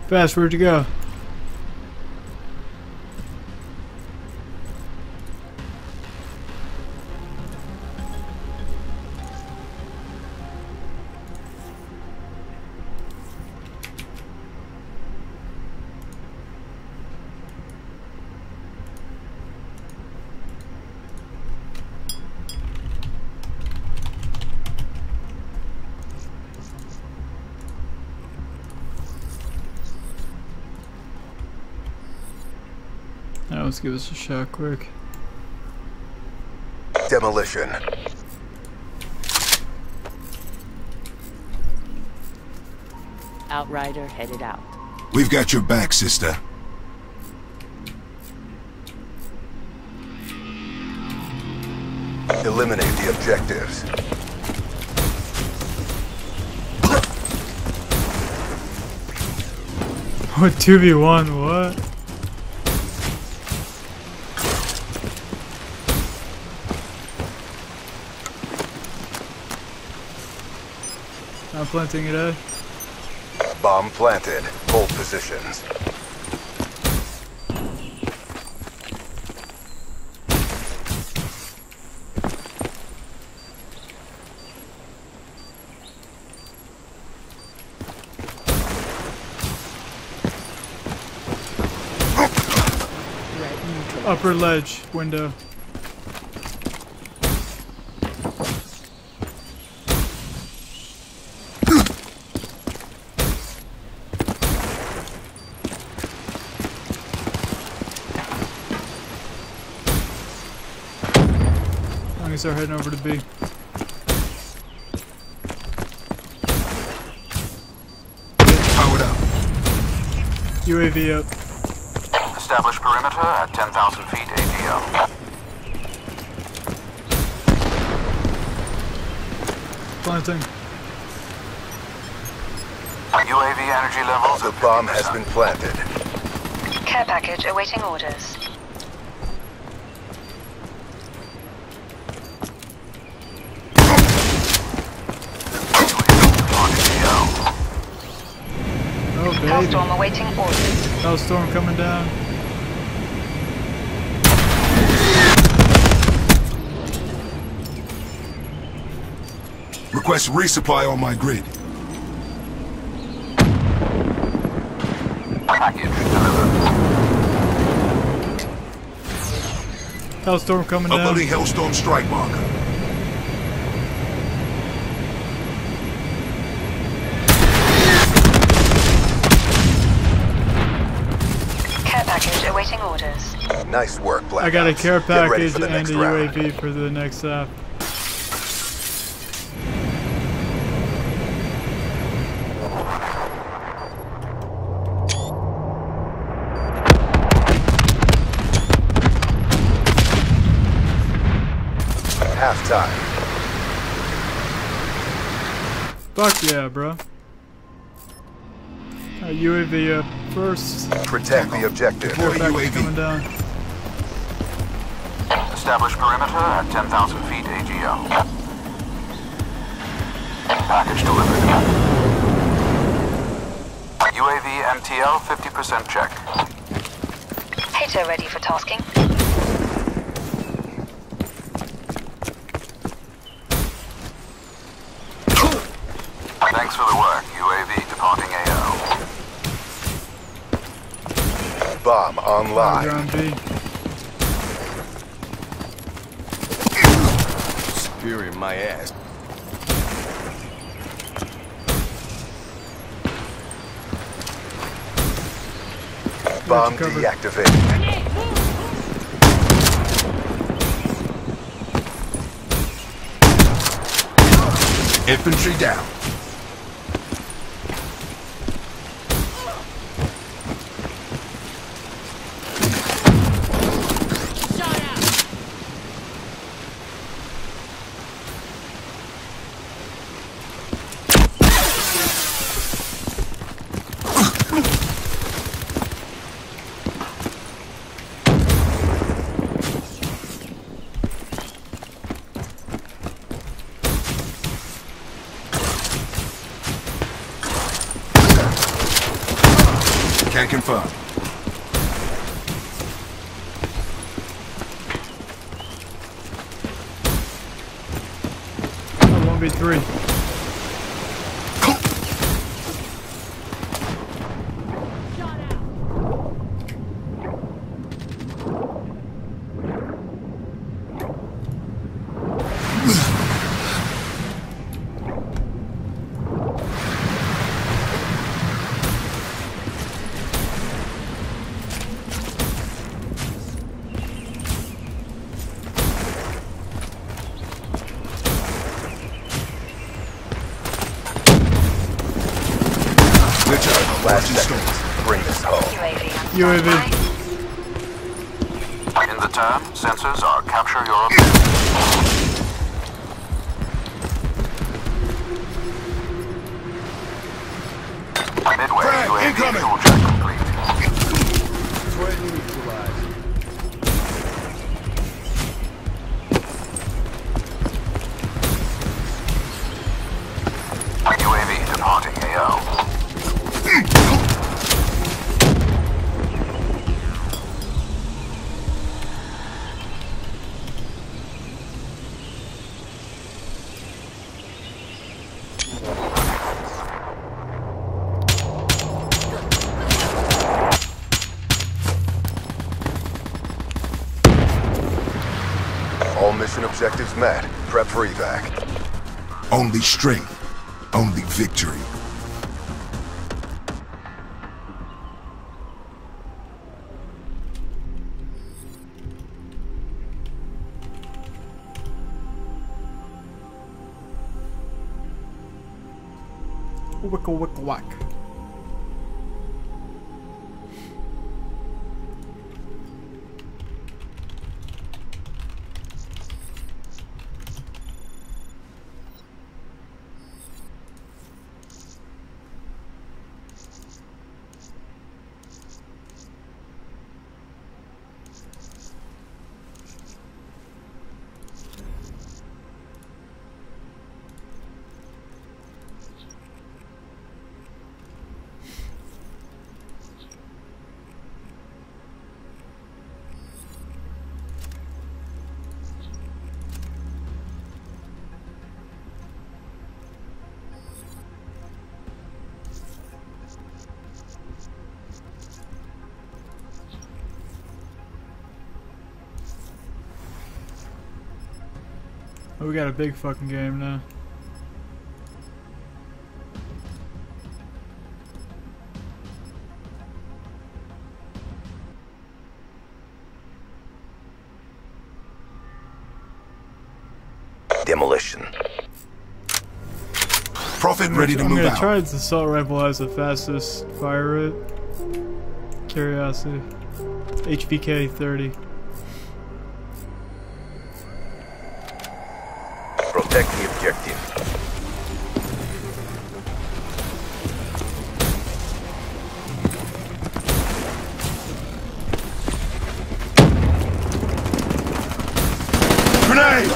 Fast, where'd you go? Now let's give us a shot quick. Demolition. Outrider headed out. We've got your back, sister. Eliminate the objectives. What 2v1? What? I'm planting it out. Bomb planted. Hold positions. Upper ledge window. I'm gonna start heading over to B. Powered up. UAV up. Establish perimeter at 10,000 feet ATO. Planting. UAV energy levels The at bomb 50%. has been planted. Care package awaiting orders. Oh baby. Hellstorm awaiting orders. Hellstorm coming down. Request resupply on my grid. Package delivered. Hellstorm coming down. Uploading Hellstorm strike marker. Care package awaiting orders. Nice work, Black I got a Ops. care Get ready package for the and next a round. UAV for the next half. Halftime. Fuck yeah, bro. UAV up first. Protect the objective. Care package UAV. coming down. Establish perimeter at 10,000 feet AGO. Package delivered. UAV MTL 50% check. Hater ready for tasking. Thanks for the work. UAV departing AO. Bomb online. Ground B. Superior my ass. Bomb Cover. deactivated. Infantry down. Can confirm. That won't be 3. Last seconds. Bring this home. UAV. In the turn, sensors are capture your objective. Midway, Frag, UAV incoming. fuel check complete. UAV departing AO. All mission objectives met. Prep for evac. Only strength. Only victory. Wickle wickle whack. Oh, we got a big fucking game now. Demolition. Prophet ready to I'm move gonna out. try this assault rifle has the fastest fire rate. Curiosity. HVK 30. Protect the objective. Grenade!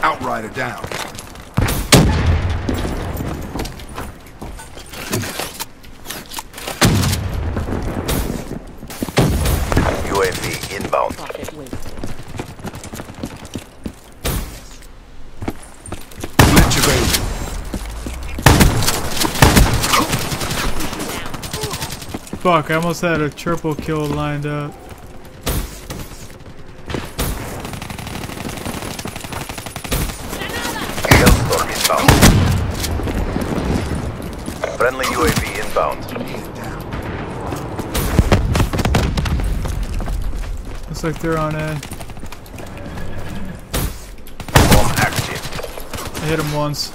Outrider down. UAV inbound. Glitch available. Fuck, I almost had a triple kill lined up. Hellstorm inbound. Friendly UAV inbound. Looks like they're on A. hit him once.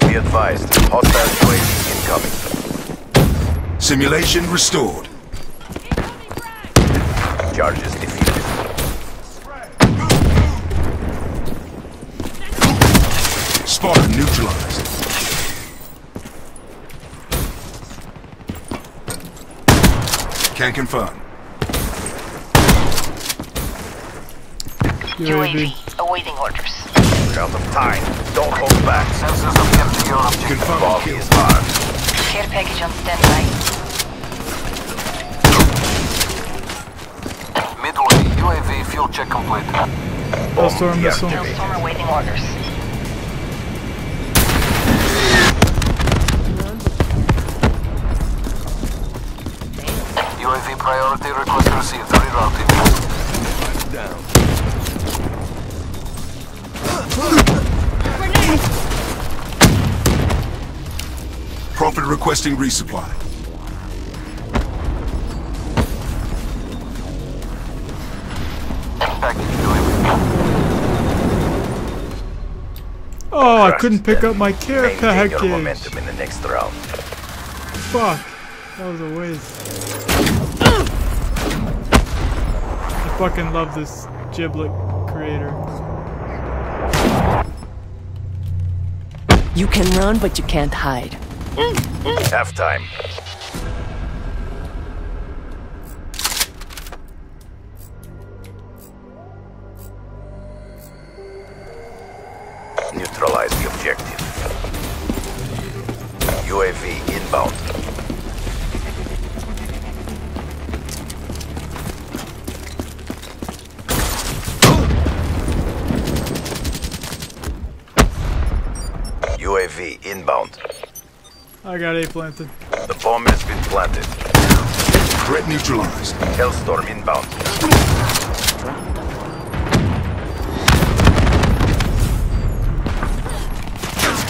Be advised, hostile UAV incoming. Simulation restored. Charges defeated. Spartan neutralized. Can confirm. UAV. awaiting orders. Out of time. Don't hold back. Sensors have kept your objective. Confirm Bomb kill. is armed. Care package on standby. Midway, UAV fuel check complete. Hellstorm missile. Hailstorm awaiting orders. UAV priority request received. Rerouting. Down. Prophet requesting resupply. Package UAV. Oh, I couldn't pick up my care Maintain your package. momentum in the next round. Fuck. That was a waste. I fucking love this giblet creator. You can run, but you can't hide. Halftime. Neutralize the objective. UAV inbound. UAV inbound. I got A planted. The bomb has been planted. Threat neutralized. Hellstorm inbound.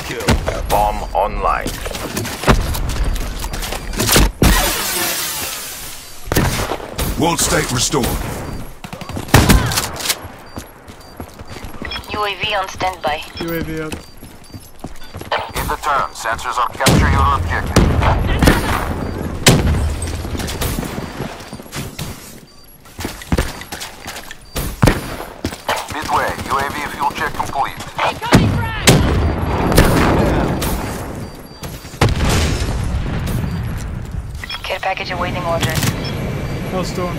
Kill. Bomb online. World state restored. UAV on standby. UAV up. In the turn, sensors are capture your objective. Midway, UAV fuel check complete. Care package awaiting orders. Hellstorm.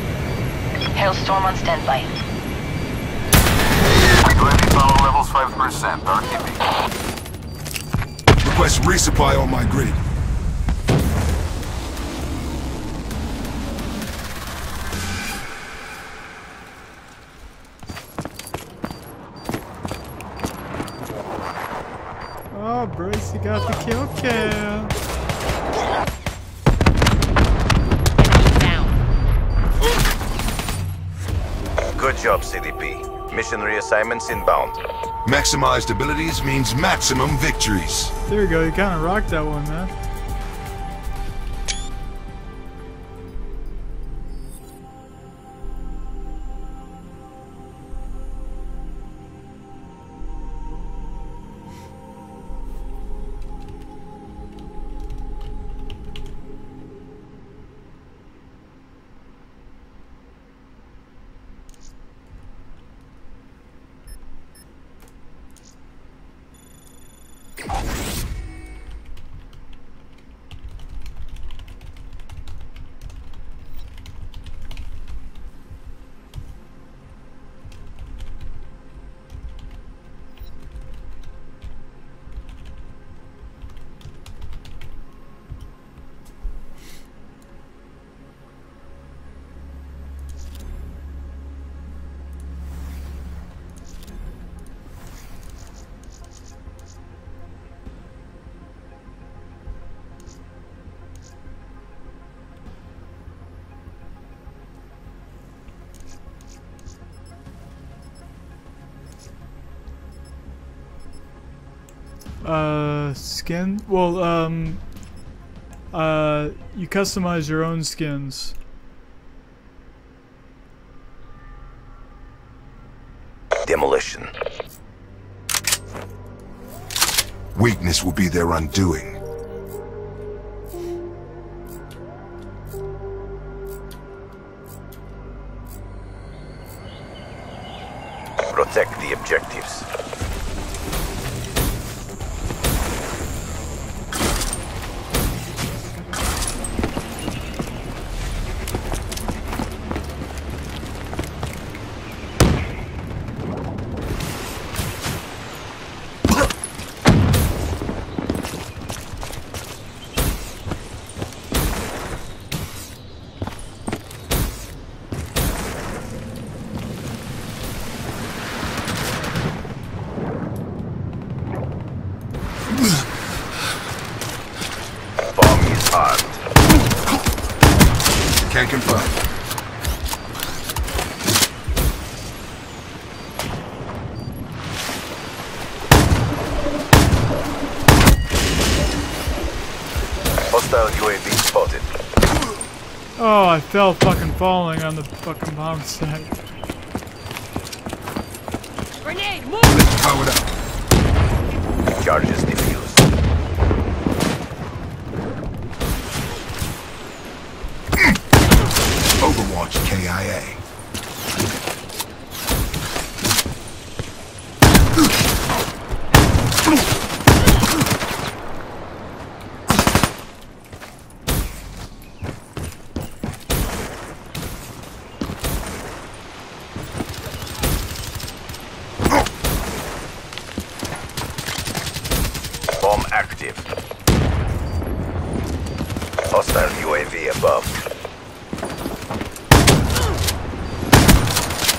Hailstorm on standby. UAV power levels 5%. RTB. Request resupply on my grid. Oh, Bryce, you got the kill cam. Good job, CDP. Mission reassignments inbound. Maximized abilities means maximum victories. There you go. You kind of rocked that one, man. Skin? Well, you customize your own skins. Demolition. this will be their undoing. Protect the objectives. Can confirm. Hostile UAV spotted. Oh, I fell fucking falling on the fucking bomb stack. Grenade, move! Let's power it up. Charges defused. Overwatch KIA. Bomb active. Hostile UAV above.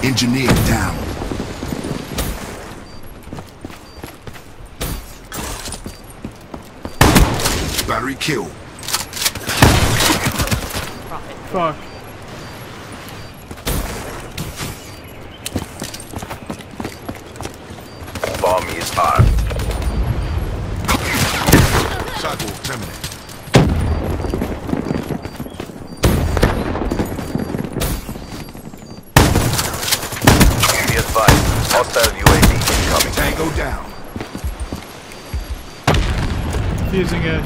Engineer down. Battery kill. Fuck. Bomb is armed. Cyborg terminated. Be advised. Hostile UAV incoming. Tango down. Fusing it.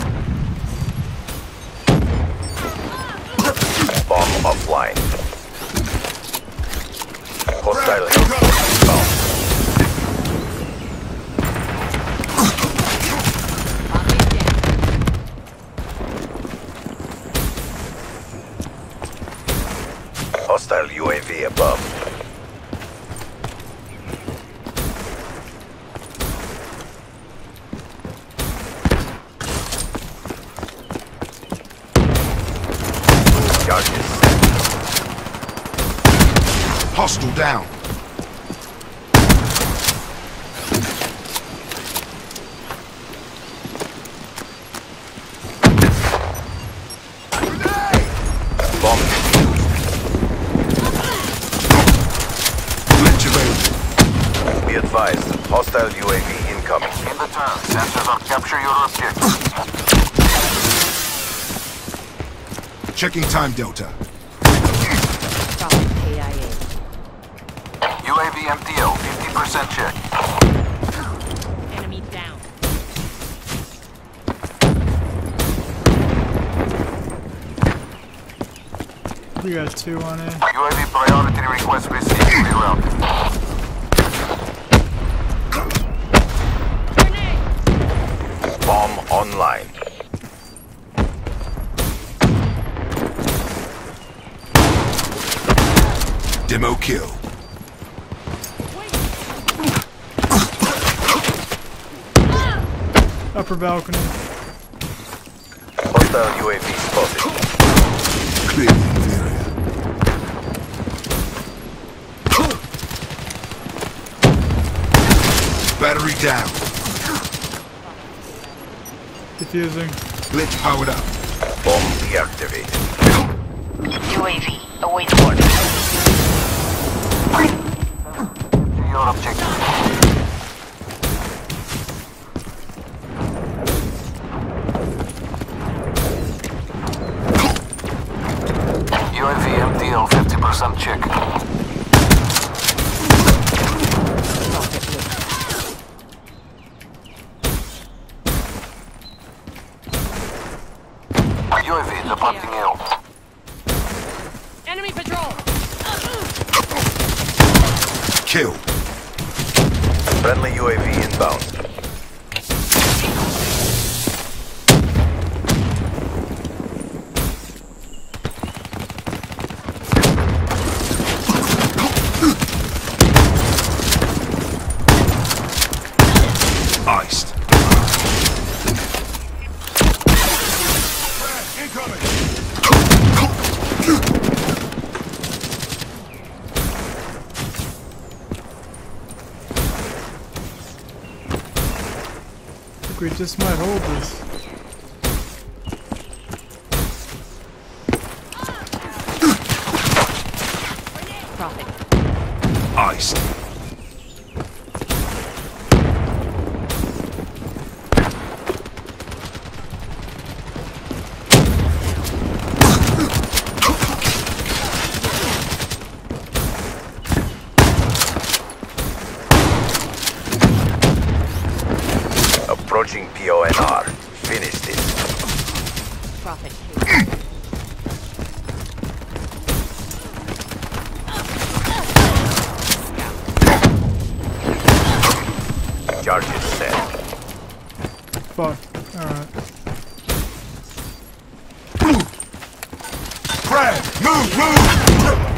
Bomb offline. Hostile inbound. Hostile UAV above. Charges set. Hostile down. Bomb defused. Glitch available. Be advised. Hostile UAV incoming. In the turn, sensors are capture your objective. Checking time delta. UAV MTO, 50% check. Enemy down. We got 2 on it. UAV priority request received. Reroute. Bomb online. Demo kill. Upper balcony. Hostile UAV spotted. Clear the area. Battery down. Diffusing. Glitch powered up. Bomb deactivated. UAV, awaiting orders. Your objective. UAV MTO, 50% check. UAV departing AO. Enemy patrol! Kill. Friendly UAV inbound. Iced. Incoming. I think we just might hold this. Profit. Iced. Approaching PONR. Finish this. Profit. Charges set. Fuck. Alright. Brad, move!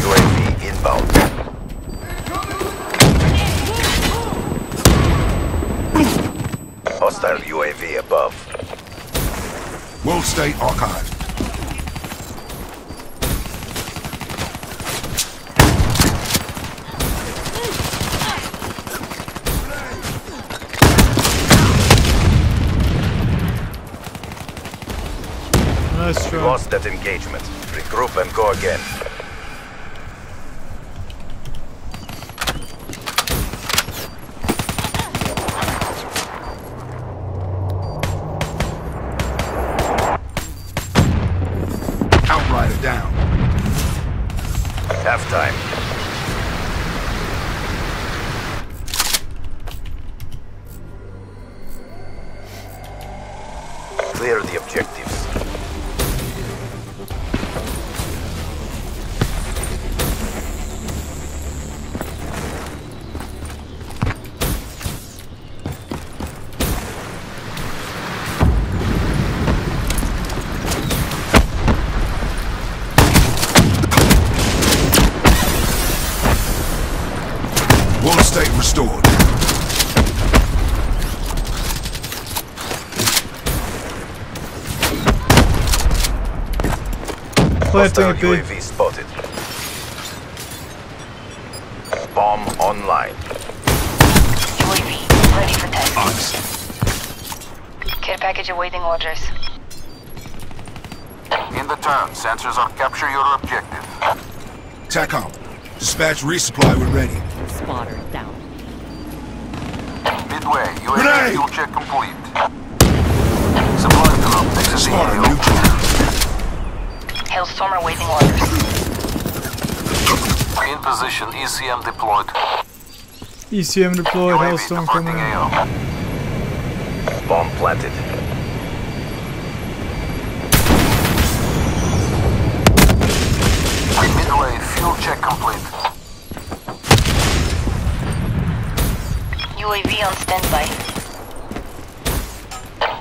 UAV inbound. Hostile UAV above. World State Archive. Nice We try. lost that engagement. Regroup and go again. Outrider down. Halftime. Clear the objectives. World State restored. Planting Hostile a big. UAV spotted. Bomb online. UAV ready for test. Iced. Care package awaiting orders. In the turn, sensors are capture your objective. TACOM. Dispatch resupply when ready. Spotter down. Midway, UAV Grenade! fuel check complete. Supply drop exit Spotter AO. neutral. Hailstorm awaiting orders. In position, ECM deployed. ECM deployed. UAV Hailstorm coming departing in. AO. Bomb planted. Midway, fuel check complete. UAV on standby.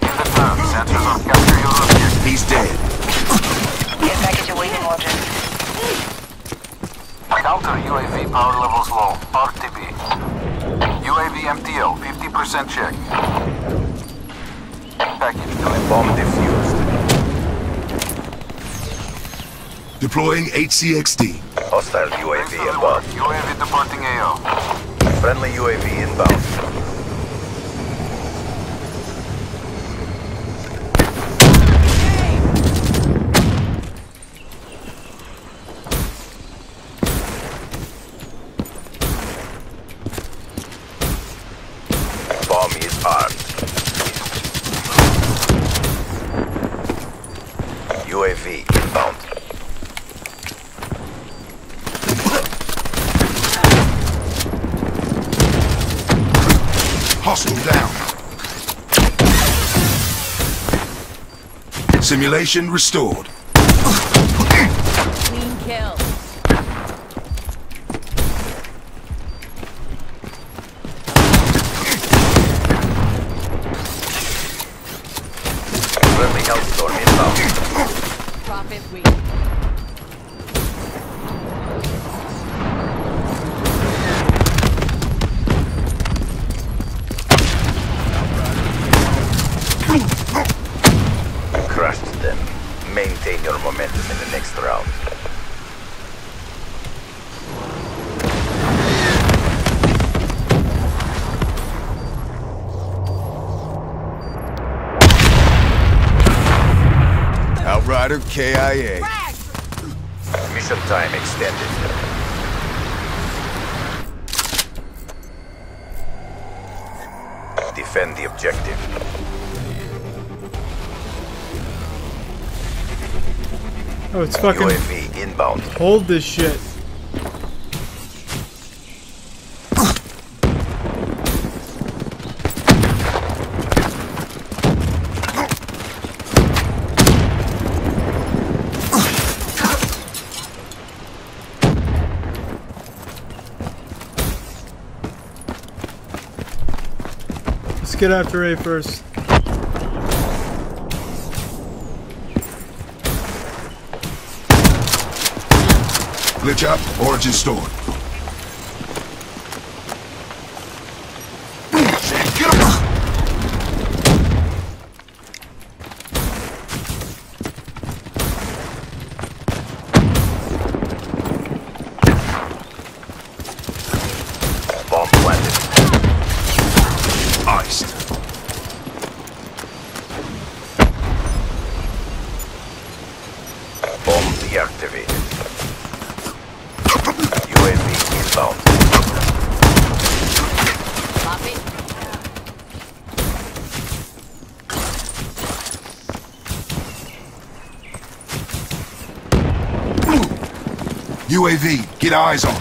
In the turn, sensors are capture your objective. He's dead. Care package awaiting orders. Counter UAV power levels low. RTB. UAV MTO, 50% check. Package delivered. Bomb defused. Deploying HCXD. Hostile Thanks for UAV the work. above. UAV departing AO. Friendly UAV inbound. Bomb is armed. UAV inbound. Simulation restored. Clean kill. Friendly Hellstorm inbound. Profit week. Crushed them. Maintain your momentum in the next round. Outrider KIA. Mission time extended. Defend the objective. Oh, it's fucking. UAV inbound. Hold this shit. Let's get after A first. Glitch up, origin stored. Get him! Bomb planted. Iced. Bomb deactivated. UAV inbound. Copy. UAV, get eyes on.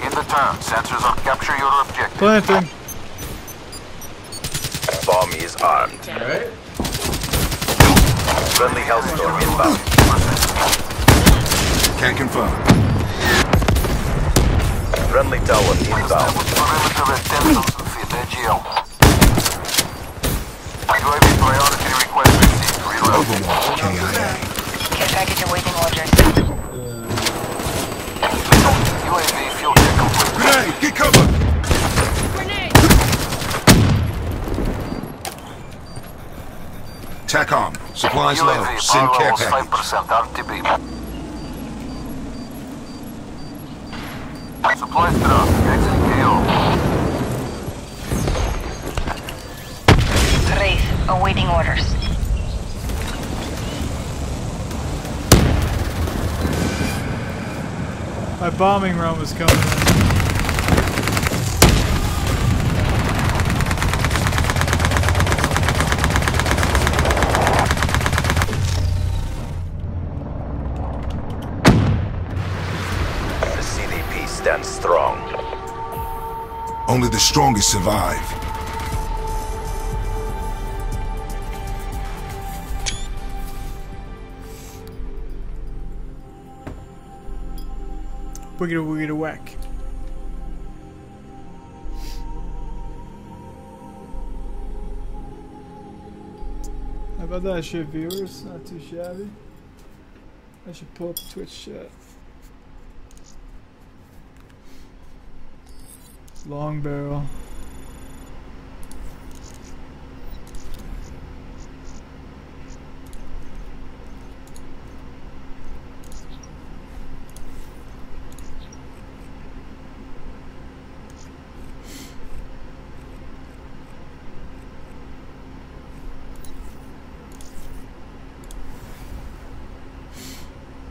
In the turn, sensors will capture your objective. Planting. Bomb is armed. Friendly Hellstorm inbound. Can confirm. Friendly tower inbound. Perimeter at 10,000 feet, AGL. UAV priority request received. Reload. Overwatch KIA. Care package awaiting orders. UAV fuel check complete. Grenade, get cover! Grenade. TACOM, supplies low. UAV Send power care levels package. 5% RTB. Supplies drop. Exit KO. Wraith awaiting orders. My bombing run was coming in. The CDP stands strong. Only the strongest survive. Wiggity wiggity whack. How about that shit, viewers? Not too shabby. I should pull up the Twitch chat. Long barrel.